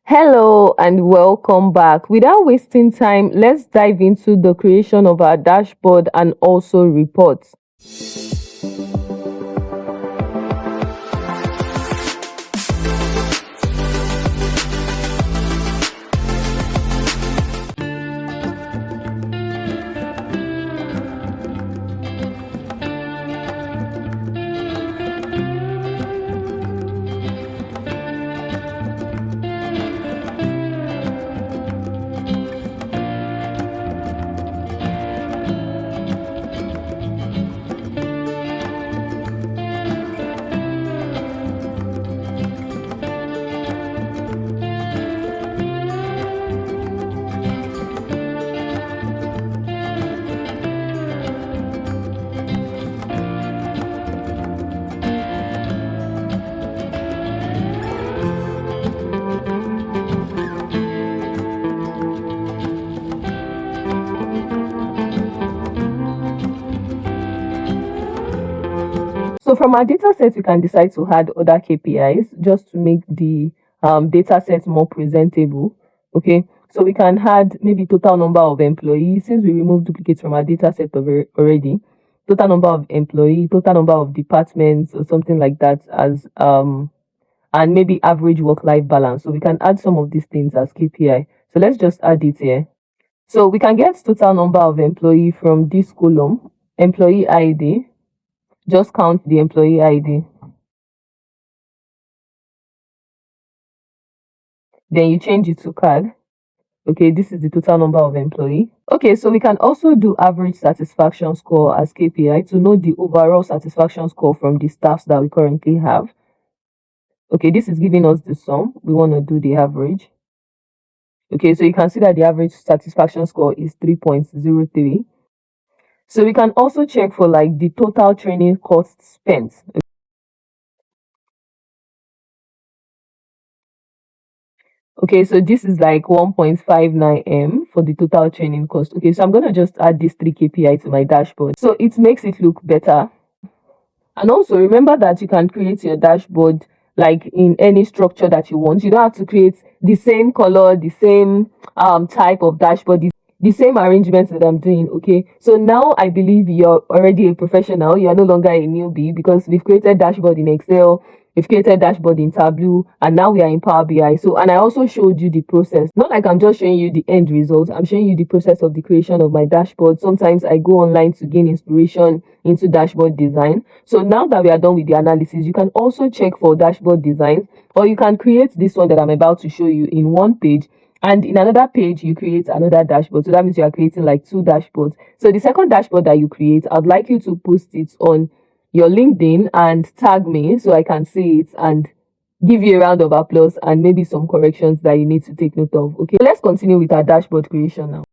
Hello and welcome back. Without wasting time, let's dive into the creation of our dashboard and also reports. So from our data set, we can decide to add other KPIs just to make the data set more presentable. Okay, so we can add maybe total number of employees since we removed duplicates from our data set already. Total number of employees, total number of departments, or something like that, as and maybe average work-life balance. So we can add some of these things as KPI. So let's just add it here. So we can get total number of employee from this column, employee ID. Just count the employee ID. Then you change it to card. Okay, this is the total number of employee. Okay, so we can also do average satisfaction score as KPI to know the overall satisfaction score from the staffs that we currently have. Okay, this is giving us the sum. We want to do the average. Okay, so you can see that the average satisfaction score is 3.03. So we can also check for like the total training costs spent. Okay, so this is like 1.59 M for the total training cost. Okay, so I'm going to just add these three KPI to my dashboard. So it makes it look better. And also remember that you can create your dashboard like in any structure that you want. You don't have to create the same color, the same type of dashboard, the same arrangements that I'm doing. Okay, so now I believe you're already a professional. You are no longer a newbie because we've created dashboard in Excel, we've created dashboard in Tableau, and now we are in Power BI. So, and I also showed you the process. Not like I'm just showing you the end result. I'm showing you the process of the creation of my dashboard. Sometimes I go online to gain inspiration into dashboard design. So now that we are done with the analysis, you can also check for dashboard design, or you can create this one that I'm about to show you in one page. And in another page, you create another dashboard. So that means you are creating like two dashboards. So the second dashboard that you create, I'd like you to post it on your LinkedIn and tag me so I can see it and give you a round of applause and maybe some corrections that you need to take note of. Okay, let's continue with our dashboard creation now.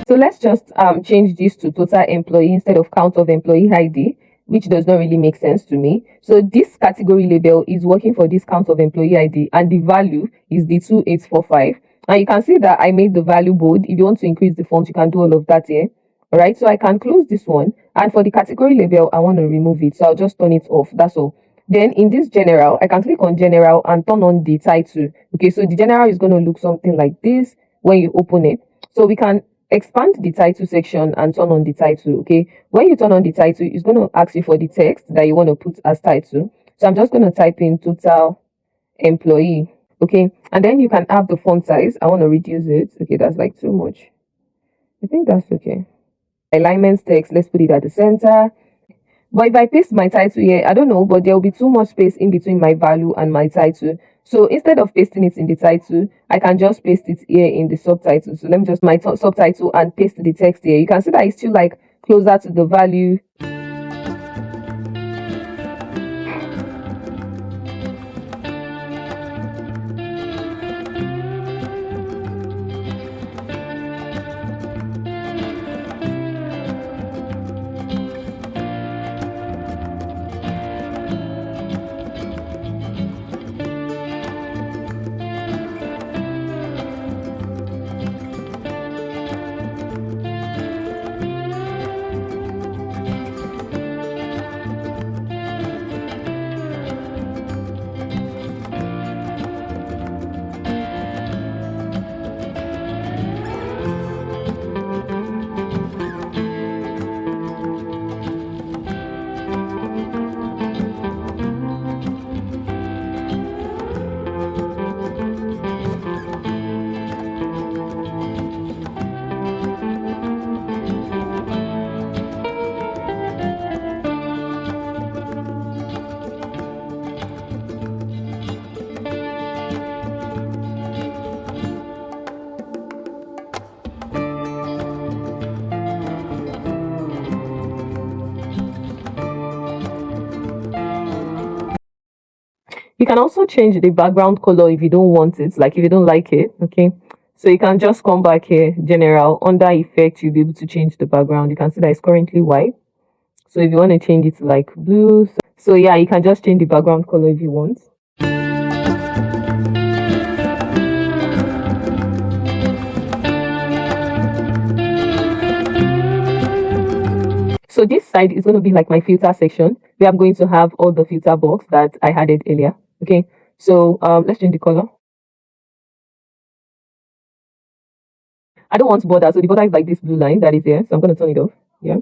So let's just change this to total employee instead of count of employee ID, which does not really make sense to me. So this category label is working for this count of employee ID, and the value is the 2845. And you can see that I made the value bold. If you want to increase the font, you can do all of that here. All right, so I can close this one. And for the category label, I want to remove it. So I'll just turn it off. That's all. Then in this general, I can click on general and turn on the title. Okay, so the general is going to look something like this when you open it. So we can expand the title section and turn on the title. Okay, when you turn on the title, it's going to ask you for the text that you want to put as title. So I'm just going to type in total employee. Okay, and then you can have the font size. I want to reduce it. Okay, that's like too much. I think that's okay. Alignment text, let's put it at the center. But if I paste my title here, I don't know, but there will be too much space in between my value and my title. So instead of pasting it in the title, I can just paste it here in the subtitle. So let me just my subtitle and paste the text here. You can see that it's still like closer to the value. You can also change the background color if you don't want it, like if you don't like it. Okay, so you can just come back here, general, under effect, you'll be able to change the background. You can see that it's currently white. So if you want to change it to like blue, so yeah, you can just change the background color if you want. So this side is going to be like my filter section, where I'm going to have all the filter box that I added earlier. Okay, so let's change the color. I don't want border, so the border is like this blue line that is here. So I'm going to turn it off. Yeah.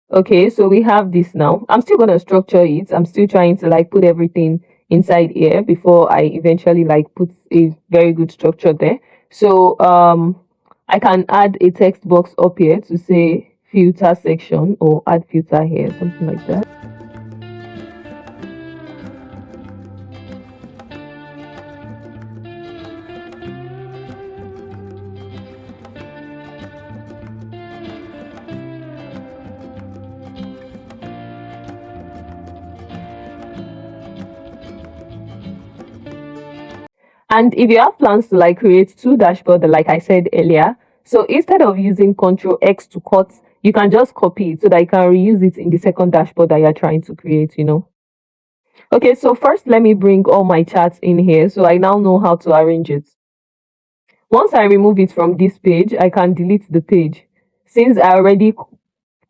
Okay, so we have this now. I'm still going to structure it. I'm still trying to like put everything inside here before I eventually like put a very good structure there. So I can add a text box up here to say filter section, or add filter here, something like that. And if you have plans to like create two dashboards, like I said earlier, so instead of using Control X to cut, you can just copy it so that you can reuse it in the second dashboard that you're trying to create. Okay, so first let me bring all my charts in here so I now know how to arrange it. Once I remove it from this page, I can delete the page. Since I already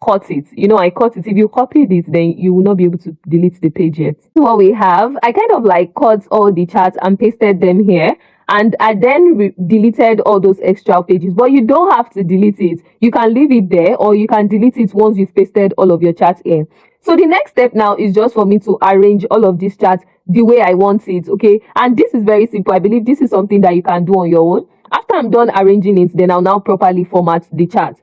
cut it, I cut it. If you copied it, then you will not be able to delete the page yet. What we have, I kind of like cut all the charts and pasted them here, and I then deleted all those extra pages. But you don't have to delete it. You can leave it there, or you can delete it once you've pasted all of your charts here. So the next step now is just for me to arrange all of these charts the way I want it. Okay, and this is very simple. I believe this is something that you can do on your own. After I'm done arranging it, then I'll now properly format the chart.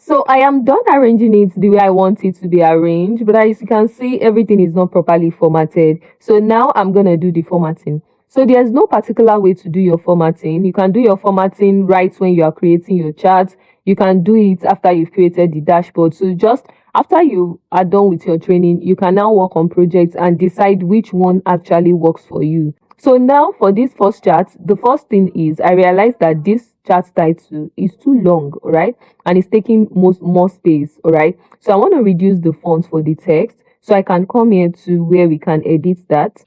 So I am done arranging it the way I want it to be arranged, but as you can see, everything is not properly formatted. So now I'm going to do the formatting. So there's no particular way to do your formatting. You can do your formatting right when you are creating your chart. You can do it after you've created the dashboard. So just after you are done with your training, you can now work on projects and decide which one actually works for you. So now for this first chart, the first thing is I realized that this chart title is too long, all right, and it's taking more space, all right. So I want to reduce the font for the text, so I can come here to where we can edit that.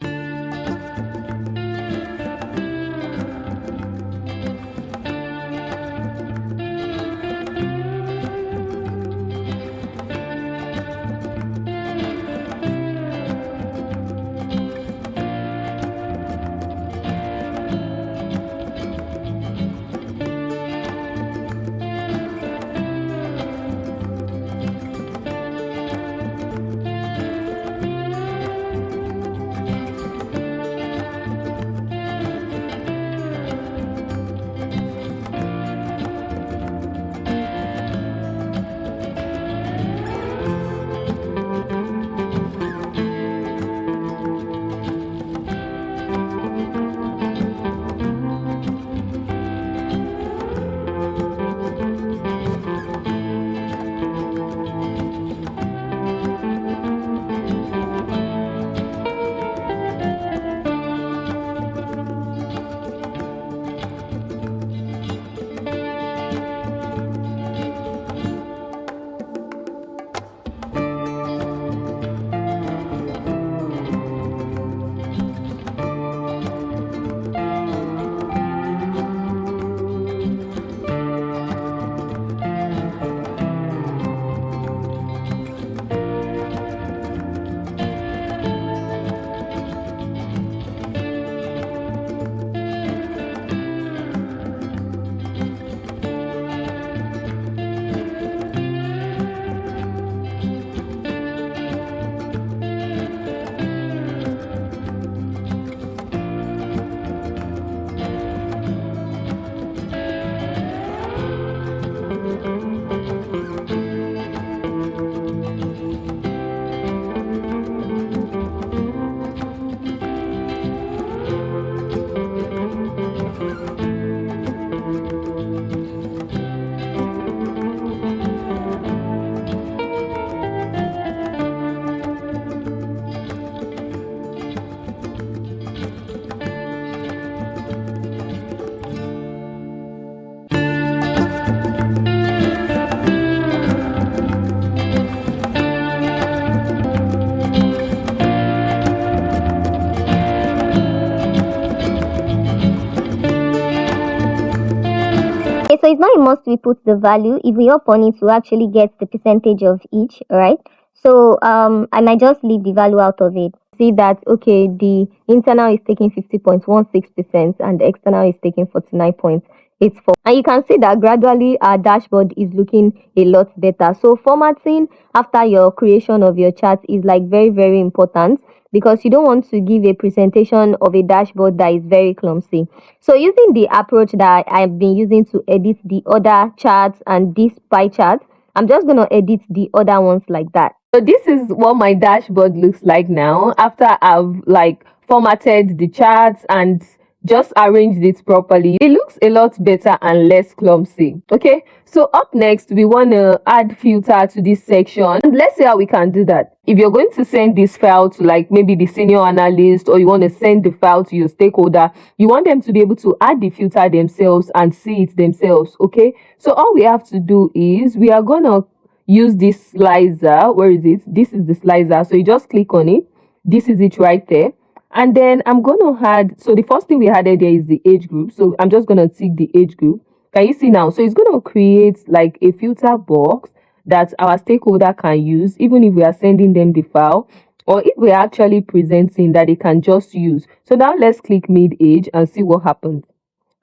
so it's not a must we put the value. If we up on it, we'll actually get the percentage of each, all right? So I might just leave the value out of it. See that, okay, the internal is taking 50.16% and the external is taking 49.84. And you can see that gradually our dashboard is looking a lot better. So formatting after your creation of your chart is like very, very important, because you don't want to give a presentation of a dashboard that is very clumsy. So using the approach that I've been using to edit the other charts and this pie chart, I'm just going to edit the other ones like that. So this is what my dashboard looks like now after I've like formatted the charts and just arranged it properly. It looks a lot better and less clumsy. Okay, so up next we want to add filter to this section, and let's see how we can do that. If you're going to send this file to like maybe the senior analyst, or you want to send the file to your stakeholder, you want them to be able to add the filter themselves and see it themselves. Okay, so all we have to do is we are gonna use this slicer. Where is it? This is the slicer. So you just click on it. This is it right there. And then I'm going to add, so the first thing we added there is the age group. So I'm just going to tick the age group. Can you see now? So it's going to create like a filter box that our stakeholder can use, even if we are sending them the file, or if we're actually presenting, that they can just use. So now let's click mid-age and see what happens.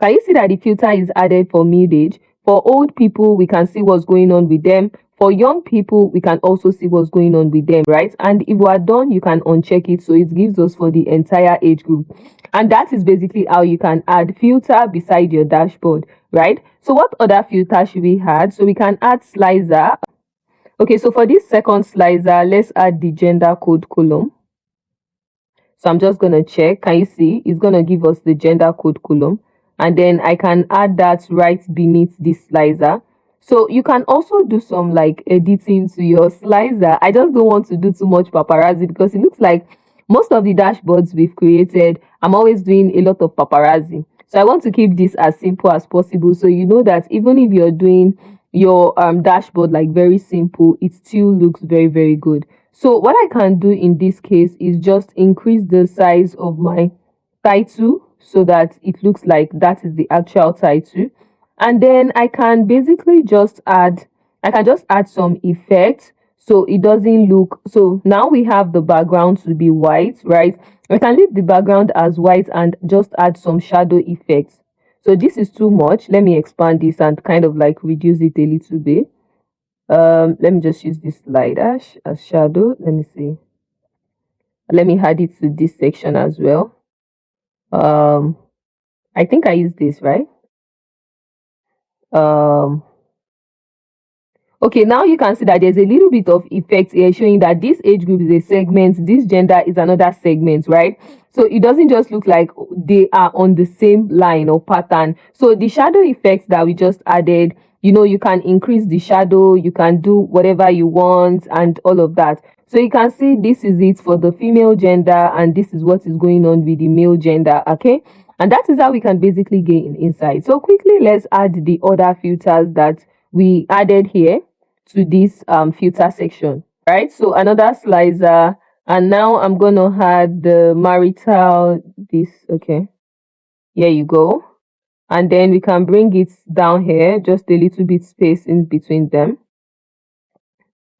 Can you see that the filter is added for mid-age? For old people, we can see what's going on with them. For young people, we can also see what's going on with them, right? And if we are done, you can uncheck it, so it gives us for the entire age group. And that is basically how you can add filter beside your dashboard, right? So what other filter should we add? So we can add slicer. Okay, so for this second slicer, let's add the gender code column. So I'm just going to check. Can you see? It's going to give us the gender code column. And then I can add that right beneath this slicer. So you can also do some like editing to your slicer. I just don't want to do too much paparazzi, because it looks like most of the dashboards we've created, I'm always doing a lot of paparazzi. So I want to keep this as simple as possible. So you know that even if you're doing your dashboard like very simple, it still looks very, very good. So what I can do in this case is just increase the size of my title so that it looks like that is the actual title. And then I can basically just add some effect so it doesn't look, so now we have the background to be white, right? I can leave the background as white and just add some shadow effects. So this is too much. Let me expand this and kind of like reduce it a little bit. Let me just use this slider as shadow. Let me see. Let me add it to this section as well. I think I use this, right? Okay, now you can see that there's a little bit of effect here showing that this age group is a segment, this gender is another segment, right? So it doesn't just look like they are on the same line or pattern. So the shadow effects that we just added, you know, you can increase the shadow, you can do whatever you want and all of that. So you can see this is it for the female gender, and this is what is going on with the male gender, okay? And that is how we can basically gain insight. So quickly, let's add the other filters that we added here to this filter section, right? So another slicer, and now I'm going to add the marital, this, okay. Here you go. And then we can bring it down here, just a little bit space in between them.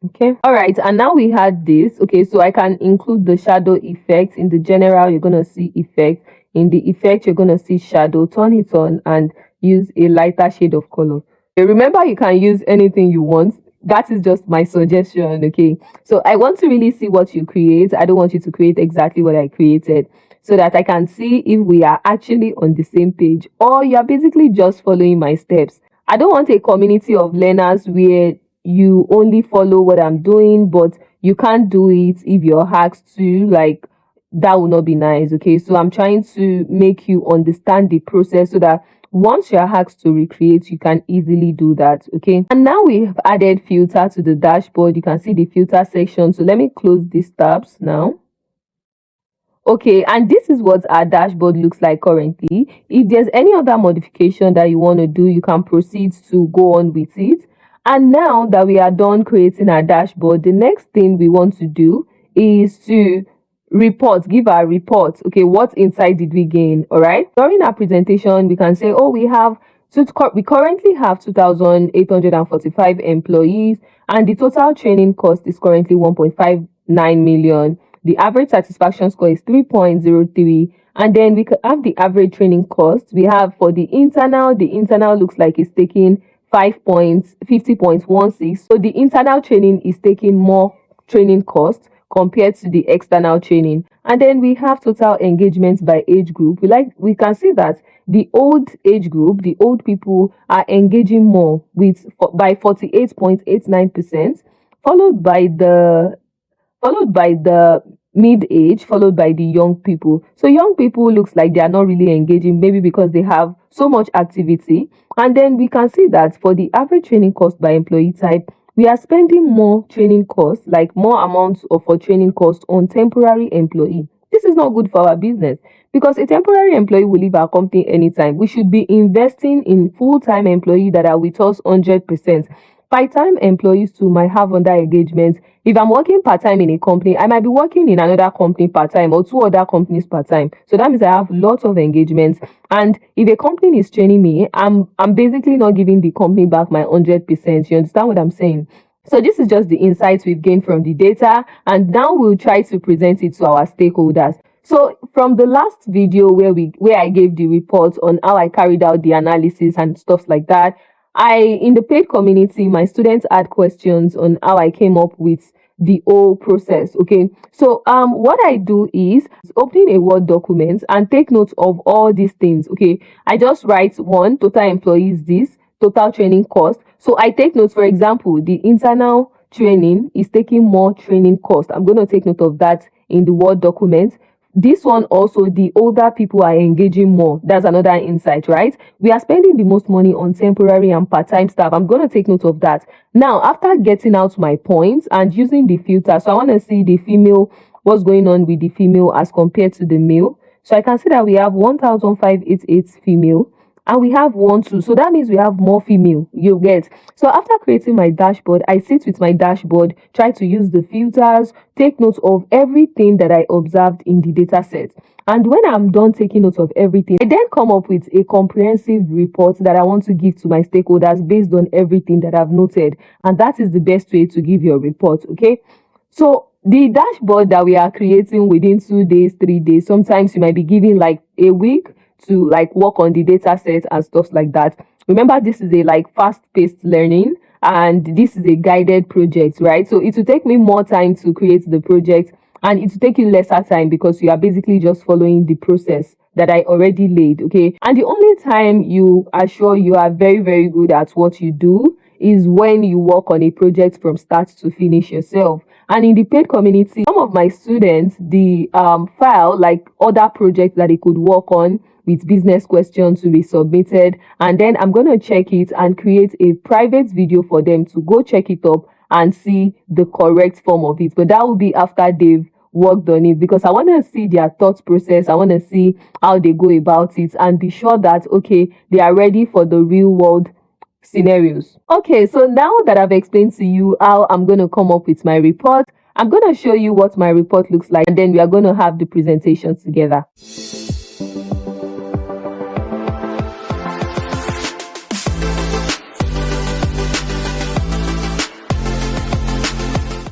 Okay, all right, and now we had this. Okay, so I can include the shadow effect. In the general, you're gonna see effect. In the effect, you're gonna see shadow. Turn it on and use a lighter shade of color. Okay, remember, you can use anything you want. That is just my suggestion. Okay, so I want to really see what you create. I don't want you to create exactly what I created, so that I can see if we are actually on the same page or you're basically just following my steps. I don't want a community of learners where you only follow what I'm doing, but you can't do it if you're asked to. Like, that would not be nice. Okay, so I'm trying to make you understand the process so that once you're asked to recreate, you can easily do that. Okay, and now we've added filter to the dashboard. You can see the filter section. So let me close these tabs now. Okay, and this is what our dashboard looks like currently. If there's any other modification that you want to do, you can proceed to go on with it. And now that we are done creating our dashboard, the next thing we want to do is to give our report. Okay, what insight did we gain? All right, during our presentation, we can say, oh, we have So we currently have 2,845 employees, and the total training cost is currently 1.59 million. The average satisfaction score is 3.03. And then we could have the average training cost. We have for the internal looks like it's taking 50.16. So the internal training is taking more training cost compared to the external training. And then we have total engagement by age group. We can see that the old age group, the old people are engaging more by 48.89%, followed by the mid-age, followed by the young people. So young people looks like they are not really engaging, maybe because they have so much activity. And then we can see that for the average training cost by employee type, we are spending more training costs, like more amounts of for training costs on temporary employee. This is not good for our business because a temporary employee will leave our company anytime. We should be investing in full-time employee that are with us 100%. Part-time employees too might have under engagements. If I'm working part-time in a company, I might be working in another company part-time or two other companies part-time. So that means I have lots of engagements. And if a company is training me, I'm basically not giving the company back my 100%. You understand what I'm saying? So this is just the insights we've gained from the data, and now we'll try to present it to our stakeholders. So from the last video where I gave the report on how I carried out the analysis and stuff like that, in the paid community, my students had questions on how I came up with the whole process. Okay, so what I do is opening a Word document and take notes of all these things. Okay, I just write one total employees, this total training cost. So I take notes. For example, the internal training is taking more training cost. I'm going to take note of that in the Word document. This one also, the older people are engaging more. That's another insight, right? We are spending the most money on temporary and part-time staff. I'm going to take note of that. Now, after getting out my points and using the filter, so I want to see the female, what's going on with the female as compared to the male. So I can see that we have 1,588 female and we have 1 2, so that means we have more female, you get. So after creating my dashboard, I sit with my dashboard, try to use the filters, take notes of everything that I observed in the data set. And when I'm done taking notes of everything, I then come up with a comprehensive report that I want to give to my stakeholders based on everything that I've noted. And that is the best way to give your report. Okay, so the dashboard that we are creating within 2 days, 3 days, sometimes you might be giving like a week to like work on the data set and stuff like that. Remember, this is a like fast-paced learning and this is a guided project, right? So it will take me more time to create the project and it will take you lesser time because you are basically just following the process that I already laid. Okay, and the only time you are sure you are very, very good at what you do is when you work on a project from start to finish yourself. And in the paid community, some of my students, the file like other projects that they could work on with business questions to be submitted, and then I'm going to check it and create a private video for them to go check it up and see the correct form of it. But that will be after they've worked on it because I want to see their thought process. I want to see how they go about it and be sure that okay, they are ready for the real world scenarios. Okay, so now that I've explained to you how I'm going to come up with my report, I'm going to show you what my report looks like and then we are going to have the presentation together.